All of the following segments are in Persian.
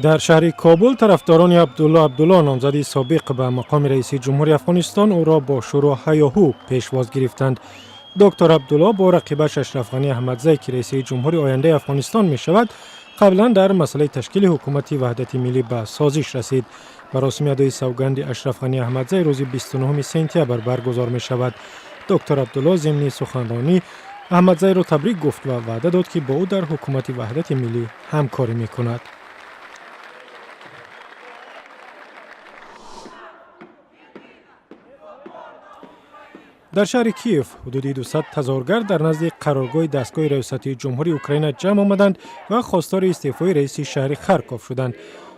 در شهر کابل طرفداران عبدالله نامزد سابق به مقام رئیس جمهوری افغانستان او را با شور و هیاهو پیشواز گرفتند. دکتر عبدالله با رقیبش اشرف غنی احمدزی که رئیس جمهوری آینده افغانستان می شود قبلا در مسئله تشکیل حکومت وحدت ملی به سازش رسید. مراسم ادای سوگند اشرف غنی احمدزی روز 29 سپتامبر برگزار می شود. دکتر عبدالله ضمن سخنرانی احمدزی را تبریک گفت و وعده داد که با او در حکومت وحدت ملی همکاری می کند. در شهر کیف حدود 200 تظاهرگر در نزد قرارگاه دستگاه ریاستی جمهوری اوکراین جمع آمدند و خواستار استعفای رئیس شهر خارکوف شدند.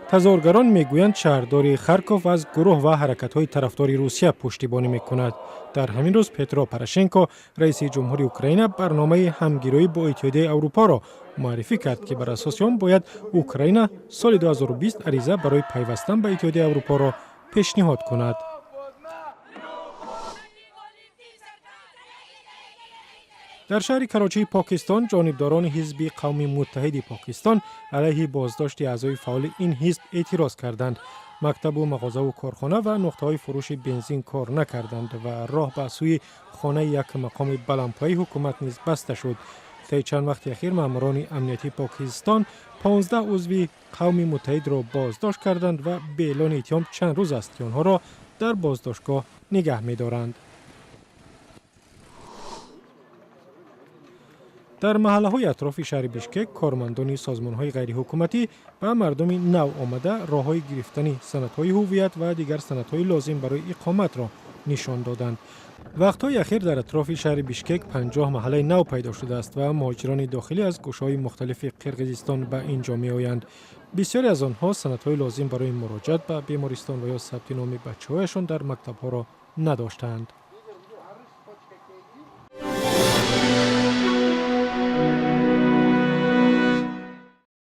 تظاهرگران میگویند شهردار خارکوف از گروه و حرکت‌های طرفدار روسیه پشتیبانی می‌کند. در همین روز پترو پروشنکو رئیس جمهوری اوکراین برنامه همگرایی با اتحادیه اروپا را معرفی کرد که بر اساس آن باید اوکراین سال 2020 عریضه برای پیوستن به اتحادیه اروپا را پیشنهاد کند. در شهر کراچی پاکستان جانبداران حزب قومی متحد پاکستان علیه بازداشت اعضای فعال این حزب اعتراض کردند. مکتب و مغازه و کارخانه و نقطه‌های فروش بنزین کار نکردند و راه به سوی خانه یک مقام بلندپایه حکومت نیز بسته شد. طی چند وقت اخیر ماموران امنیتی پاکستان 15 عضو قوم متحد را بازداشت کردند و به اعلان اتهام چند روز است که آنها را در بازداشتگاه نگه می‌دارند. در محله‌های اطراف شهر بیشکک کارمندان سازمان‌های غیرحکومتی و مردم نو آمده راه‌های گرفتن سندهای هویت و دیگر سندهای لازم برای اقامت را نشان دادند. وقت‌های اخیر در اطراف شهر بیشکک 50 محله نو پیدا شده است و مهاجران داخلی از گوشه‌های مختلف قرقیزستان به اینجا می‌آیند. بسیاری از آنها سندهای لازم برای مراجعت به بیمارستان و یا ثبت نام بچه‌هایشان در مکتب‌ها را نداشتند.